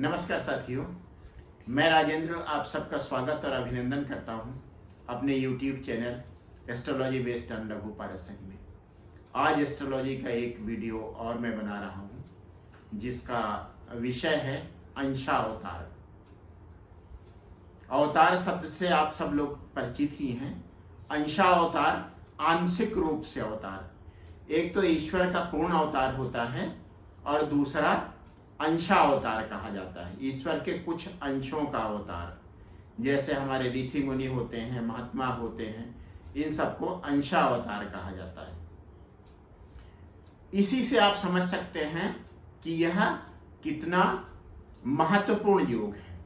नमस्कार साथियों, मैं राजेंद्र आप सबका स्वागत और अभिनंदन करता हूं अपने YouTube channel astrology based on लघु पारसंग में। आज एस्ट्रोलॉजी का एक वीडियो और मैं बना रहा हूं जिसका विषय है अंशावतार। अवतार शब्द से आप सब लोग परिचित ही हैं। अंशावतार आंशिक रूप से अवतार, एक तो ईश्वर का पूर्ण अवतार होता है और दूसरा अंशावतार कहा जाता है, ईश्वर के कुछ अंशों का अवतार। जैसे हमारे ऋषि मुनि होते हैं, महात्मा होते हैं, इन सबको अंशावतार कहा जाता है। इसी से आप समझ सकते हैं कि यह कितना महत्वपूर्ण योग है।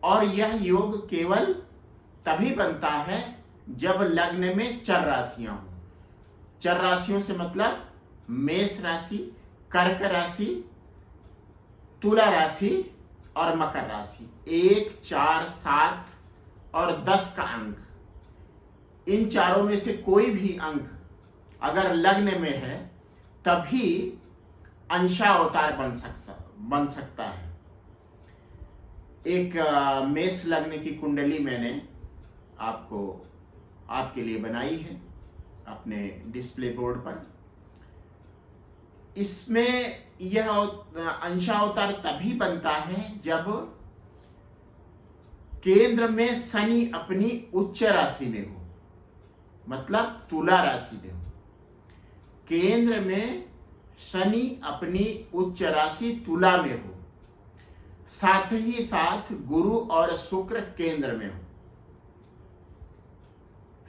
और यह योग केवल तभी बनता है जब लग्न में चर राशियां हों। चर राशियों से मतलब मेष राशि, कर्क राशि, तुला राशि और मकर राशि। 1, 4, 7 और 10 का अंक, इन चारों में से कोई भी अंक अगर लग्न में है तभी अंशावतार बन सकता है। एक मेष लग्न की कुंडली मैंने आपके लिए बनाई है अपने डिस्प्ले बोर्ड पर। इसमें यह अंशावतार तभी बनता है जब केंद्र में शनि अपनी उच्च राशि में हो, मतलब तुला राशि में हो। केंद्र में शनि अपनी उच्च राशि तुला में हो, साथ ही साथ गुरु और शुक्र केंद्र में हो।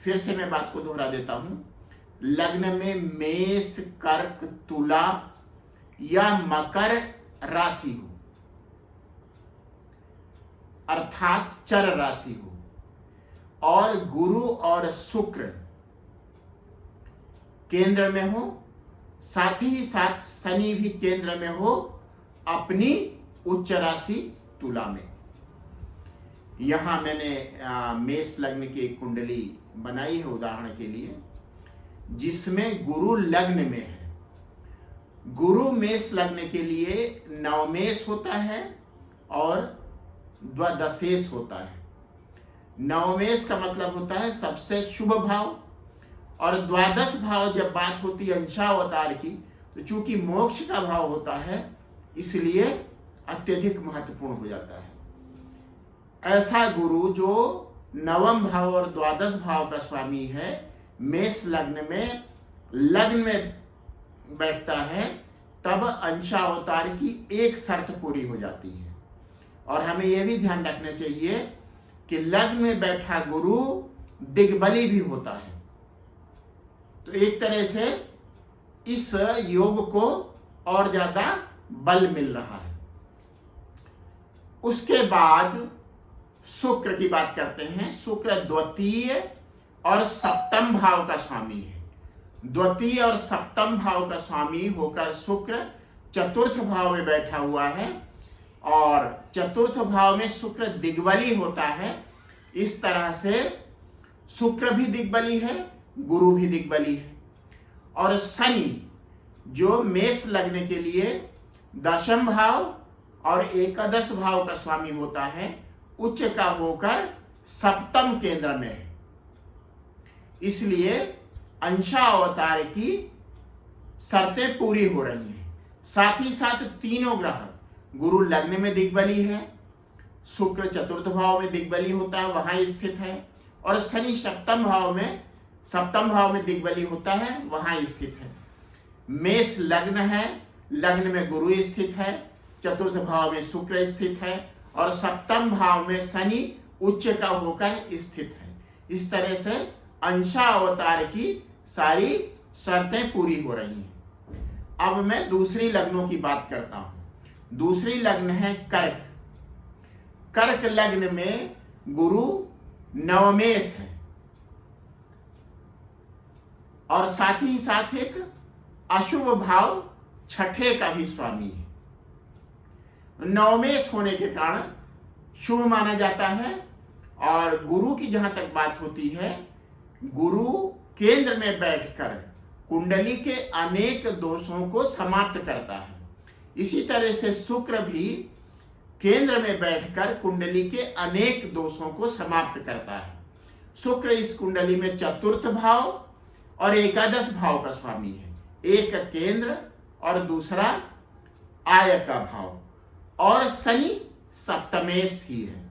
फिर से मैं बात को दोहरा देता हूं। लग्न में मेष, कर्क, तुला या मकर राशि हो, अर्थात चर राशि हो, और गुरु और शुक्र केंद्र में हो, साथ ही साथ शनि भी केंद्र में हो अपनी उच्च राशि तुला में। यहां मैंने मेष लग्न की एक कुंडली बनाई है उदाहरण के लिए, जिसमें गुरु लग्न में है। गुरु मेष लग्न के लिए नवमेष होता है और द्वादशेष होता है। नवमेष का मतलब होता है सबसे शुभ भाव, और द्वादश भाव जब बात होती है अंशावतार की, तो चूंकि मोक्ष का भाव होता है इसलिए अत्यधिक महत्वपूर्ण हो जाता है। ऐसा गुरु जो नवम भाव और द्वादश भाव का स्वामी है, मेष लग्न में बैठता है, तब अंशावतार की एक शर्त पूरी हो जाती है। और हमें यह भी ध्यान रखना चाहिए कि लग्न में बैठा गुरु दिग्बली भी होता है। तो एक तरह से इस योग को और ज्यादा बल मिल रहा है। उसके बाद शुक्र की बात करते हैं। शुक्र द्वितीय और सप्तम भाव का स्वामी है। द्वितीय और सप्तम भाव का स्वामी होकर शुक्र चतुर्थ भाव में बैठा हुआ है, और चतुर्थ भाव में शुक्र दिग्बली होता है। इस तरह से शुक्र भी दिग्बली है, गुरु भी दिग्बली है। और शनि जो मेष लग्न के लिए दशम भाव और एकादश भाव का स्वामी होता है, उच्च का होकर सप्तम केंद्र में है। इसलिए अंशावतार की शर्तें पूरी हो रही हैं। साथ ही साथ तीनों ग्रह, गुरु लग्न में दिग्बली है, शुक्र चतुर्थ भाव में दिग्बली होता है, वहां स्थित है, और शनि सप्तम भाव में दिग्बली होता है, वहां स्थित है। मेष लग्न है, लग्न में गुरु स्थित है, चतुर्थ भाव में शुक्र स्थित है, और सप्तम भाव में शनि उच्च का होकर स्थित है। इस तरह से अंशावतार की सारी शर्तें पूरी हो रही हैं। अब मैं दूसरी लग्नों की बात करता हूं। दूसरी लग्न है कर्क। कर्क लग्न में गुरु नवमेष है और साथ ही साथ एक अशुभ भाव छठे का भी स्वामी है। नवमेष होने के कारण शुभ माना जाता है। और गुरु की जहां तक बात होती है, गुरु केंद्र में बैठकर कुंडली के अनेक दोषों को समाप्त करता है। इसी तरह से शुक्र भी केंद्र में बैठकर कुंडली के अनेक दोषों को समाप्त करता है। शुक्र इस कुंडली में चतुर्थ भाव और एकादश भाव का स्वामी है। एक केंद्र और दूसरा आय का भाव, और शनि सप्तमेश ही है।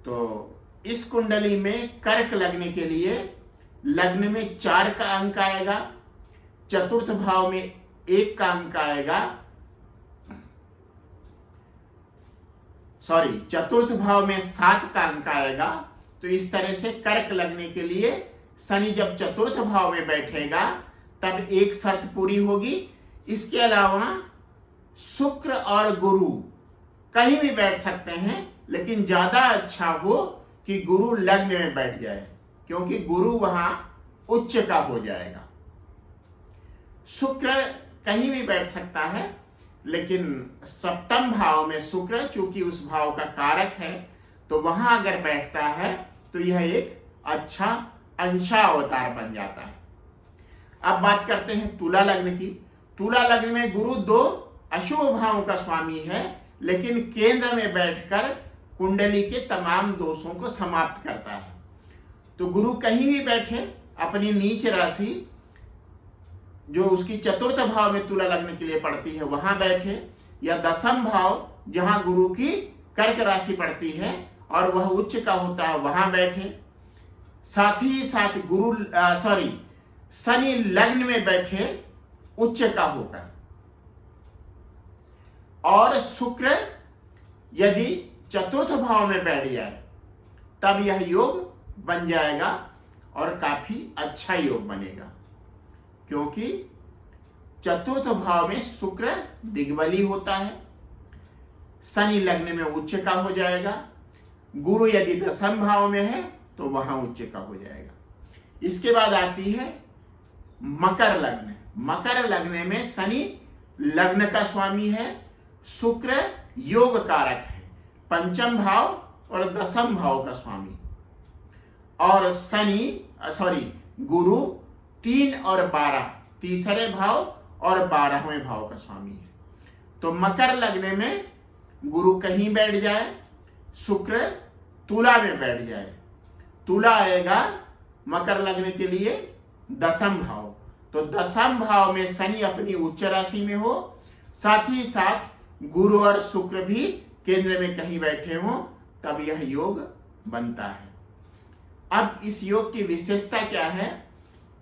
तो इस कुंडली में कर्क लगने के लिए लग्न में 4 का अंक आएगा, चतुर्थ भाव में 1 का अंक आएगा, चतुर्थ भाव में 7 का अंक आएगा। तो इस तरह से कर्क लगने के लिए शनि जब चतुर्थ भाव में बैठेगा तब एक शर्त पूरी होगी। इसके अलावा शुक्र और गुरु कहीं भी बैठ सकते हैं, लेकिन ज्यादा अच्छा हो कि गुरु लग्न में बैठ जाए, क्योंकि गुरु वहां उच्च का हो जाएगा। शुक्र कहीं भी बैठ सकता है, लेकिन सप्तम भाव में शुक्र चूंकि उस भाव का कारक है, तो वहां अगर बैठता है तो यह एक अच्छा अंशा अवतार बन जाता है। अब बात करते हैं तुला लग्न की। तुला लग्न में गुरु 2 अशुभ भावों का स्वामी है, लेकिन केंद्र में बैठकर कुंडली के तमाम दोषों को समाप्त करता है। तो गुरु कहीं भी बैठे, अपनी नीच राशि जो उसकी चतुर्थ भाव में तुला लग्न के लिए पड़ती है वहां बैठे, या दशम भाव जहां गुरु की कर्क राशि पड़ती है और वह उच्च का होता है वहां बैठे। साथ ही साथ शनि लग्न में बैठे उच्च का होकर, और शुक्र यदि चतुर्थ भाव में बैठ जाए तब यह योग बन जाएगा और काफी अच्छा योग बनेगा, क्योंकि चतुर्थ भाव में शुक्र दिग्बली होता है। शनि लग्न में उच्च का हो जाएगा, गुरु यदि दशम भाव में है तो वहां उच्च का हो जाएगा। इसके बाद आती है मकर लग्न। मकर लग्न में शनि लग्न का स्वामी है, शुक्र योग कारक है, पंचम भाव और दशम भाव का स्वामी, और गुरु 3 और 12 तीसरे भाव और 12वें भाव का स्वामी है। तो मकर लग्न में गुरु कहीं बैठ जाए, शुक्र तुला में बैठ जाए, तुला आएगा मकर लग्न के लिए दशम भाव। तो दशम भाव में शनि अपनी उच्च राशि में हो, साथ ही साथ गुरु और शुक्र भी केंद्र में कहीं बैठे हो, तब यह योग बनता है। अब इस योग की विशेषता क्या है?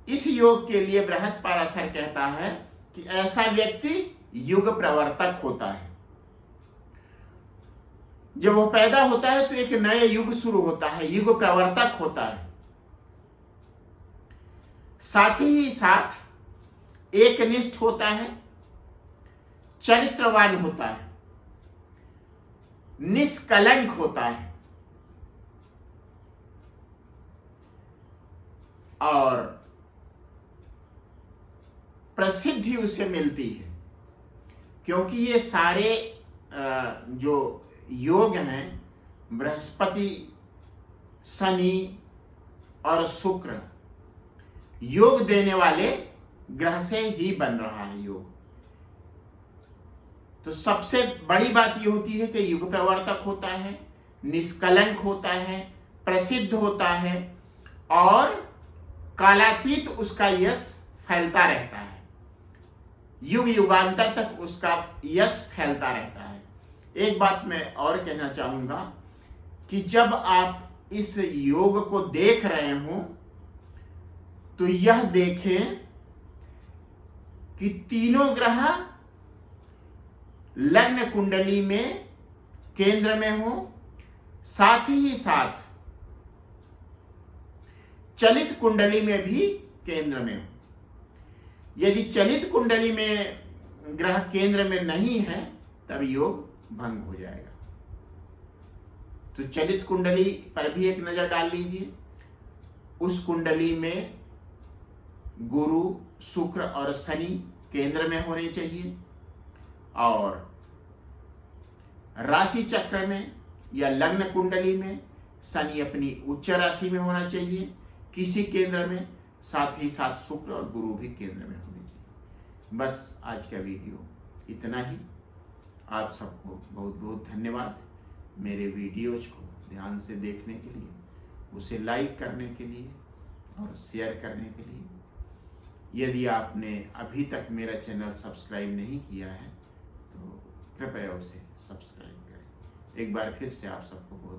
इस योग के लिए बृहस्पति कहता है कि ऐसा व्यक्ति युग प्रवर्तक होता है। जब वो पैदा होता है तो एक नए युग शुरू होता है, युग प्रवर्तक होता है। साथ ही साथ एकनिष्ठ होता है, चरित्रवान होता है, निष्कलंक होता है, और प्रसिद्धि उसे मिलती है, क्योंकि ये सारे जो योग हैं, बृहस्पति, शनि और शुक्र, योग देने वाले ग्रह से ही बन रहा है योग। तो सबसे बड़ी बात ये होती है कि युग प्रवर्तक होता है, निष्कलंक होता है, प्रसिद्ध होता है, और कालातीत उसका यश फैलता रहता है, युग युगांतर तक उसका यश फैलता रहता है। एक बात मैं और कहना चाहूंगा कि जब आप इस योग को देख रहे हो तो यह देखें कि तीनों ग्रह लग्न कुंडली में केंद्र में हो, साथ ही साथ चलित कुंडली में भी केंद्र में हो। यदि चलित कुंडली में ग्रह केंद्र में नहीं है तब योग भंग हो जाएगा। तो चलित कुंडली पर भी एक नजर डाल लीजिए। उस कुंडली में गुरु, शुक्र और शनि केंद्र में होने चाहिए, और राशि चक्र में या लग्न कुंडली में शनि अपनी उच्च राशि में होना चाहिए किसी केंद्र में, साथ ही साथ शुक्र और गुरु भी केंद्र में होने चाहिए। बस आज का वीडियो इतना ही। आप सबको बहुत बहुत धन्यवाद मेरे वीडियोज को ध्यान से देखने के लिए, उसे लाइक करने के लिए और शेयर करने के लिए। यदि आपने अभी तक मेरा चैनल सब्सक्राइब नहीं किया है तो कृपया उसे सब्सक्राइब करें। एक बार फिर से आप सबको बहुत